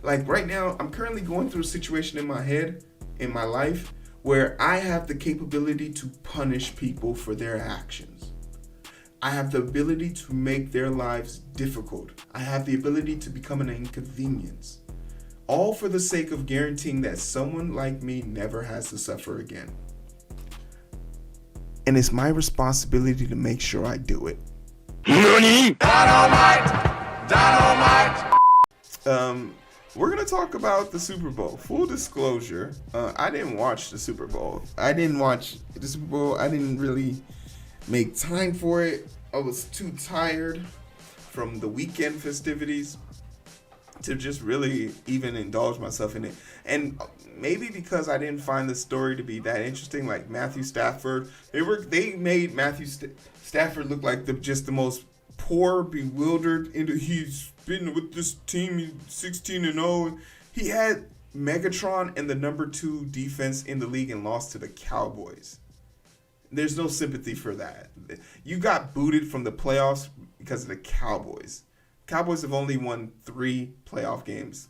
like right now, I'm currently going through a situation in my head, in my life, where I have the capability to punish people for their actions. I have the ability to make their lives difficult. I have the ability to become an inconvenience. All for the sake of guaranteeing that someone like me never has to suffer again. And it's my responsibility to make sure I do it. NANI? Dynamite! We're going to talk about the Super Bowl. Full disclosure, I didn't watch the Super Bowl. I didn't really make time for it. I was too tired from the weekend festivities to just really even indulge myself in it. And maybe because I didn't find the story to be that interesting, like Matthew Stafford, they made Matthew Stafford look like the most poor, bewildered, he's been with this team, he's 16-0. He had Megatron and the number 2 defense in the league and lost to the Cowboys. There's no sympathy for that. You got booted from the playoffs because of the Cowboys. Cowboys have only won 3 playoff games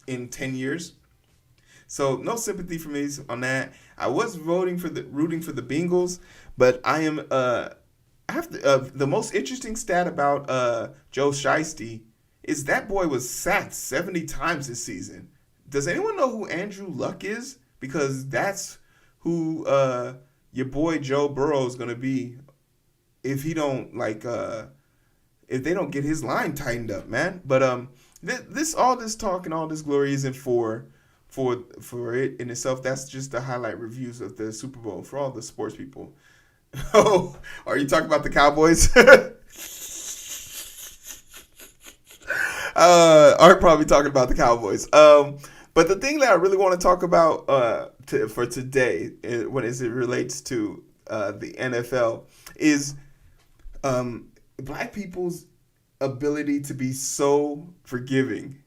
in 10 years. So no sympathy for me on that. I was rooting for the Bengals, but I am the most interesting stat about Joe Shiesty is that boy was sacked 70 times this season. Does anyone know who Andrew Luck is? Because that's who your boy Joe Burrow is going to be if he don't if they don't get his line tightened up, man. But all this talk and all this glory isn't for it in itself. That's just the highlight reviews of the Super Bowl for all the sports people. Oh, are you talking about the Cowboys? Are probably talking about the Cowboys. But the thing that I really want to talk about for today, as it relates to the NFL, is black people's ability to be so forgiving,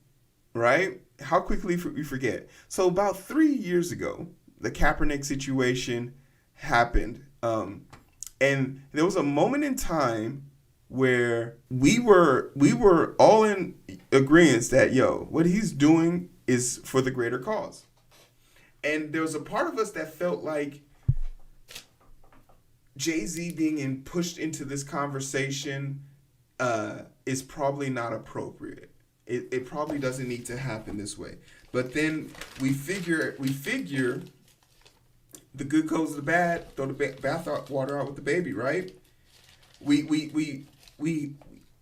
right? How quickly we forget. So about 3 years ago, the Kaepernick situation happened. And there was a moment in time where we were all in agreement that, what he's doing is for the greater cause. And there was a part of us that felt like JayZ being pushed into this conversation is probably not appropriate. It probably doesn't need to happen this way. But then we figure the good goes the bad, throw the bath water out with the baby, right? We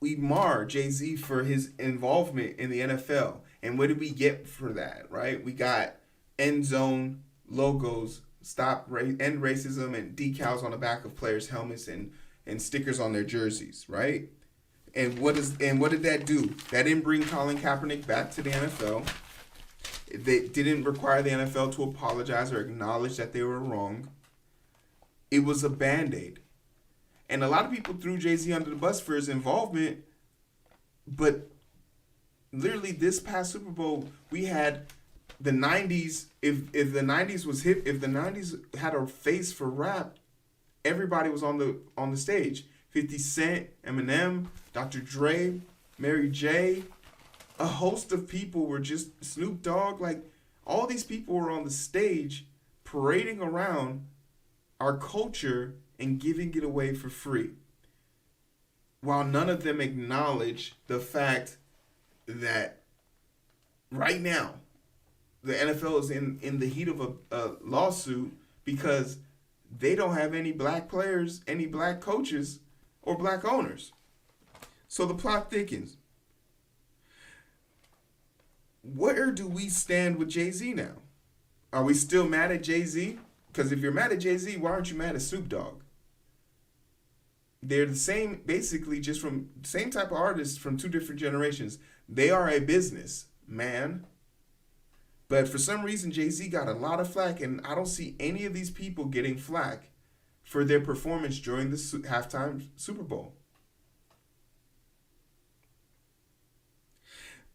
mar JayZ for his involvement in the NFL. And what did we get for that, right? We got end zone logos, end racism, and decals on the back of players' helmets and stickers on their jerseys, right? And what did that do? That didn't bring Colin Kaepernick back to the NFL. They didn't require the NFL to apologize or acknowledge that they were wrong. It was a Band-Aid. And a lot of people threw JayZ under the bus for his involvement, but literally this past Super Bowl, we had the 90s. If the 90s was hip, if the 90s had a face for rap, everybody was on the stage. 50 Cent, Eminem, Dr. Dre, Mary J. A host of people were just Snoop Dogg. Like, all these people were on the stage parading around our culture and giving it away for free, while none of them acknowledge the fact that right now the NFL is in the heat of a lawsuit because they don't have any black players, any black coaches, or black owners. So the plot thickens. Where do we stand with JayZ now? Are we still mad at JayZ? Because if you're mad at JayZ, why aren't you mad at Snoop Dogg? They're the same, basically, just from same type of artists from 2 different generations. They are a business, man. But for some reason, JayZ got a lot of flack, and I don't see any of these people getting flack for their performance during the halftime Super Bowl.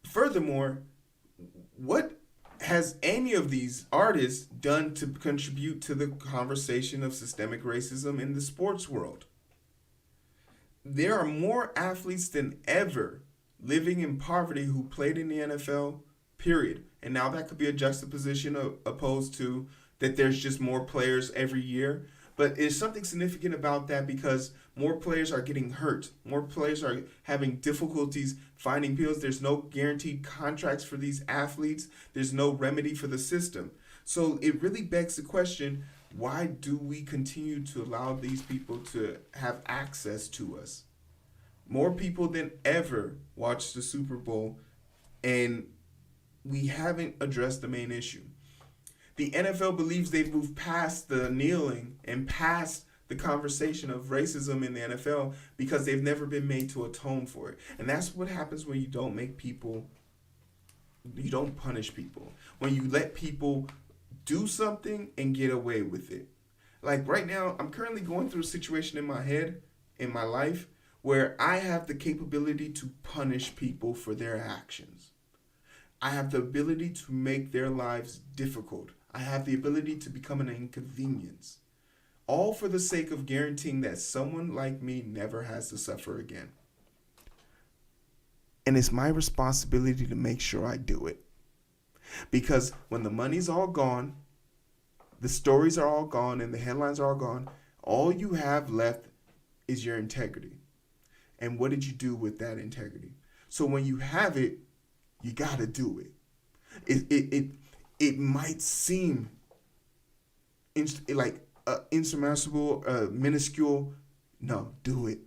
Furthermore, what has any of these artists done to contribute to the conversation of systemic racism in the sports world? There are more athletes than ever living in poverty who played in the NFL, period. And now that could be a juxtaposition opposed to that there's just more players every year. But there's something significant about that because more players are getting hurt. More players are having difficulties finding deals. There's no guaranteed contracts for these athletes. There's no remedy for the system. So it really begs the question, why do we continue to allow these people to have access to us? More people than ever watch the Super Bowl, and we haven't addressed the main issue. The NFL believes they've moved past the kneeling and past the conversation of racism in the NFL because they've never been made to atone for it. And that's what happens when you don't punish people. When you let people do something and get away with it. Like right now, I'm currently going through a situation in my head, in my life, where I have the capability to punish people for their actions. I have the ability to make their lives difficult. I have the ability to become an inconvenience. All for the sake of guaranteeing that someone like me never has to suffer again. And it's my responsibility to make sure I do it. Because when the money's all gone, the stories are all gone, and the headlines are all gone, all you have left is your integrity. And what did you do with that integrity? So when you have it, you got to do it. It might seem like insurmountable, minuscule. No, do it.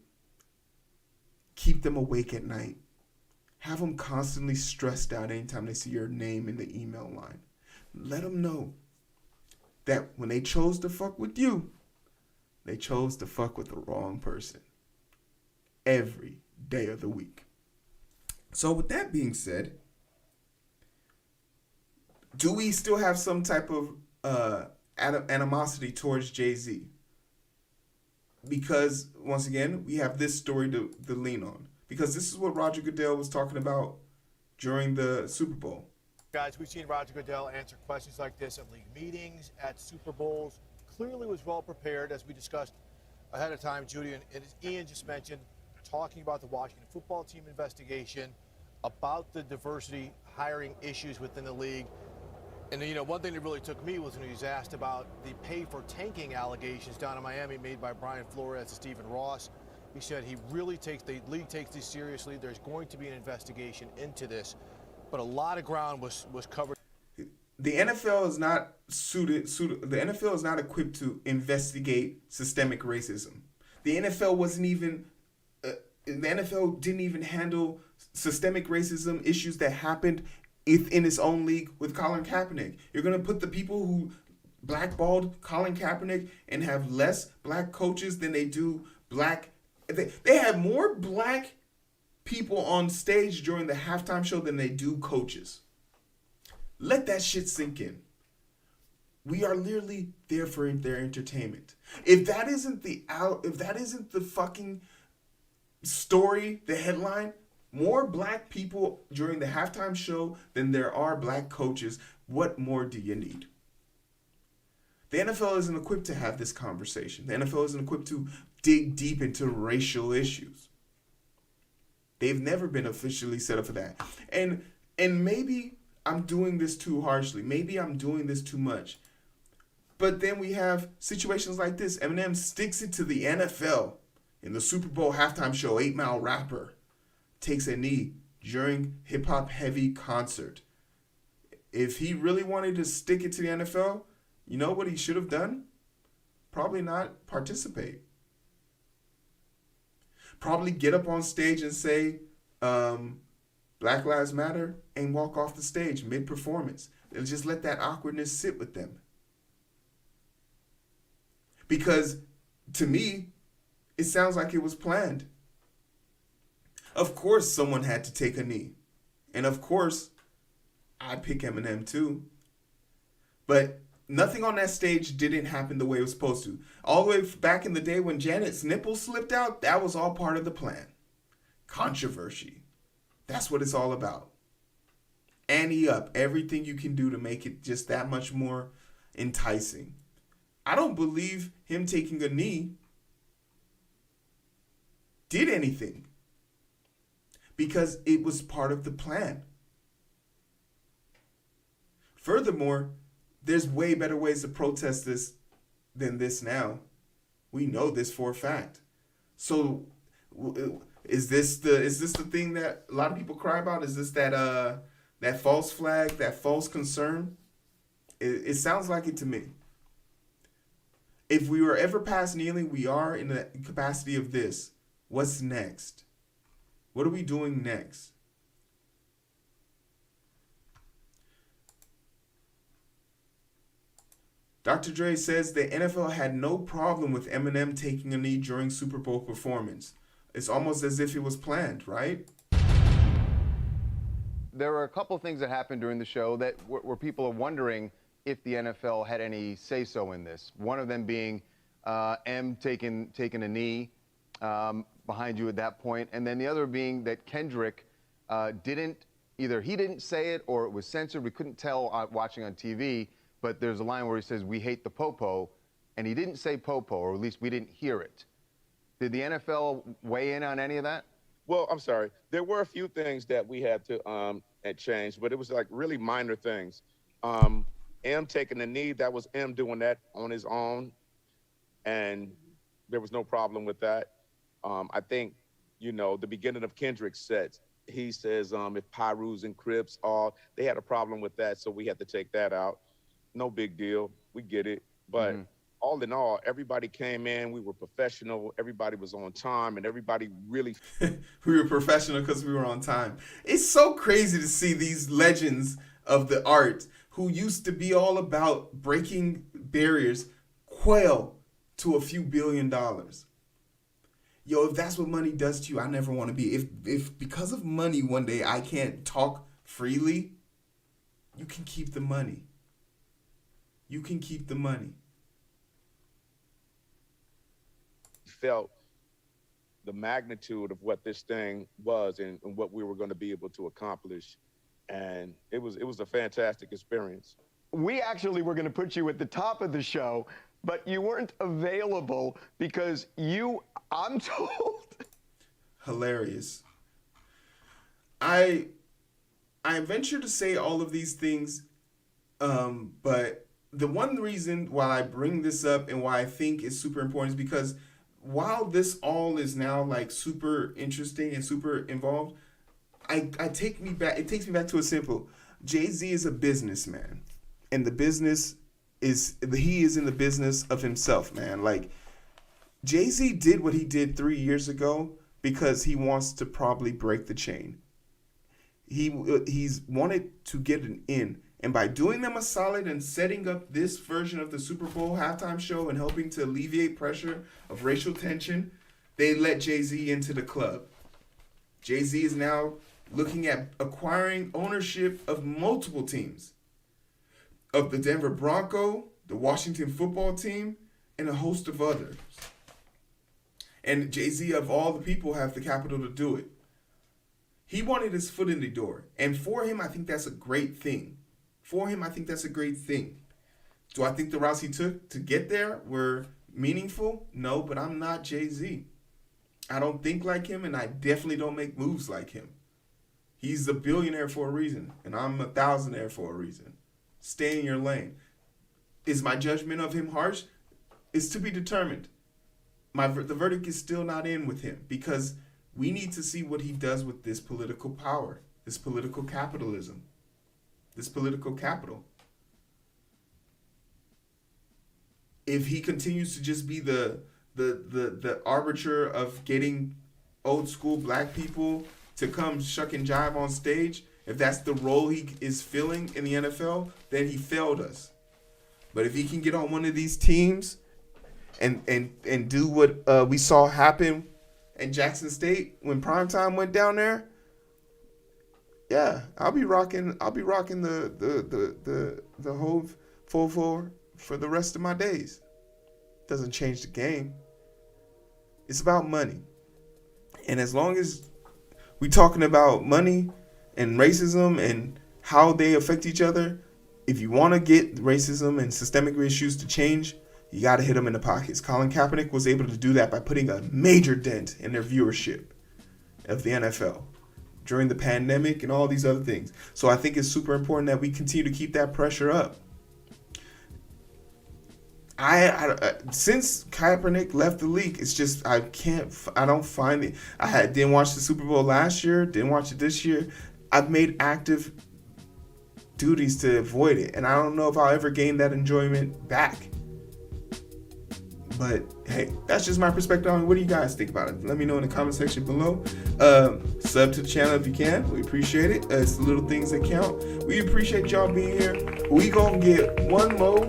Keep them awake at night. Have them constantly stressed out anytime they see your name in the email line. Let them know that when they chose to fuck with you, they chose to fuck with the wrong person. Every day of the week. So with that being said, do we still have some type of animosity towards JayZ? Because, once again, we have this story to lean on. Because this is what Roger Goodell was talking about during the Super Bowl. Guys, we've seen Roger Goodell answer questions like this at league meetings, at Super Bowls. Clearly was well prepared, as we discussed ahead of time, Judy, and as Ian just mentioned, talking about the Washington football team investigation, about the diversity hiring issues within the league. And, you know, one thing that really took me was when he was asked about the pay-for-tanking allegations down in Miami made by Brian Flores and Stephen Ross. He said the league takes this seriously. There's going to be an investigation into this. But a lot of ground was covered. The NFL is not the NFL is not equipped to investigate systemic racism. The NFL wasn't even the NFL didn't even handle systemic racism issues that happened in its own league with Colin Kaepernick. You're going to put the people who blackballed Colin Kaepernick and have less black coaches than they do black. They have more black people on stage during the halftime show than they do coaches. Let that shit sink in. We are literally there for their entertainment. If that isn't the fucking story, the headline, more black people during the halftime show than there are black coaches, what more do you need? The NFL isn't equipped to have this conversation. The NFL isn't equipped to dig deep into racial issues. They've never been officially set up for that. And maybe I'm doing this too harshly. Maybe I'm doing this too much. But then we have situations like this. Eminem sticks it to the NFL in the Super Bowl halftime show. 8 Mile rapper takes a knee during hip-hop heavy concert. If he really wanted to stick it to the NFL, you know what he should have done? Probably not participate. Probably get up on stage and say, Black Lives Matter, and walk off the stage mid-performance. And just let that awkwardness sit with them. Because, to me, it sounds like it was planned. Of course someone had to take a knee. And of course, I pick Eminem too. But nothing on that stage didn't happen the way it was supposed to. All the way back in the day when Janet's nipples slipped out, that was all part of the plan. Controversy. That's what it's all about. Ante up everything you can do to make it just that much more enticing. I don't believe him taking a knee did anything. because it was part of the plan. Furthermore, there's way better ways to protest this than this now. We know this for a fact. So is this the thing that a lot of people cry about? Is this that false flag, that false concern? It sounds like it to me. If we were ever past kneeling, we are in the capacity of this. What's next? What are we doing next? Dr. Dre says the NFL had no problem with Eminem taking a knee during Super Bowl performance. It's almost as if it was planned, right? There were a couple of things that happened during the show that where people are wondering if the NFL had any say-so in this. One of them being M taking a knee behind you at that point, and then the other being that Kendrick either he didn't say it or it was censored. We couldn't tell watching on TV, but there's a line where he says, "We hate the popo," and he didn't say popo, or at least we didn't hear it. Did the NFL weigh in on any of that? Well, I'm sorry. There were a few things that we had to change, but it was like really minor things. M taking the knee, that was M doing that on his own, and there was no problem with that. I think, the beginning of Kendrick's set, he says if Pyrus and Crips, they had a problem with that, so we had to take that out. No big deal. We get it. But all in all, everybody came in. We were professional. Everybody was on time, and everybody really... We were professional because we were on time. It's so crazy to see these legends of the art who used to be all about breaking barriers quail to a few $1 billion. Yo, if that's what money does to you, I never want to be. If because of money one day I can't talk freely, you can keep the money. You can keep the money. Felt the magnitude of what this thing was and what we were going to be able to accomplish. And it was a fantastic experience. We actually were going to put you at the top of the show, but you weren't available because I'm told. Hilarious. I venture to say all of these things, but the one reason why I bring this up and why I think it's super important is because while this all is now like super interesting and super involved, it takes me back to a simple. JayZ is a businessman, and the business he is in the business of himself, man. Like, JayZ did what he did 3 years ago because he wants to probably break the chain. He's wanted to get an in. And by doing them a solid and setting up this version of the Super Bowl halftime show and helping to alleviate pressure of racial tension, they let JayZ into the club. JayZ is now looking at acquiring ownership of multiple teams. Of the Denver Broncos, the Washington football team, and a host of others. And JayZ, of all the people, have the capital to do it. He wanted his foot in the door. And for him, I think that's a great thing. Do I think the routes he took to get there were meaningful? No, but I'm not JayZ. I don't think like him, and I definitely don't make moves like him. He's a billionaire for a reason, and I'm a thousandaire for a reason. Stay in your lane. Is my judgment of him harsh? It's to be determined. The verdict is still not in with him because we need to see what he does with this political power, this political capitalism. This political capital. If he continues to just be the arbiter of getting old school black people to come shuck and jive on stage, if that's the role he is filling in the NFL, then he failed us. But if he can get on one of these teams and do what we saw happen in Jackson State when Primetime went down there, yeah, I'll be rocking the whole full for the rest of my days. Doesn't change the game. It's about money. And as long as we talking about money and racism and how they affect each other, if you want to get racism and systemic issues to change, you got to hit them in the pockets. Colin Kaepernick was able to do that by putting a major dent in their viewership of the NFL. during the pandemic and all these other things. So I think it's super important that we continue to keep that pressure up. Since Kaepernick left the league, it's just I don't find it. Didn't watch the Super Bowl last year, didn't watch it this year. I've made active duties to avoid it, and I don't know if I'll ever gain that enjoyment back. But hey, that's just my perspective on it. What do you guys think about it? Let me know in the comment section below. Sub to the channel if you can. We appreciate it. It's the little things that count. We appreciate y'all being here. We gonna get one more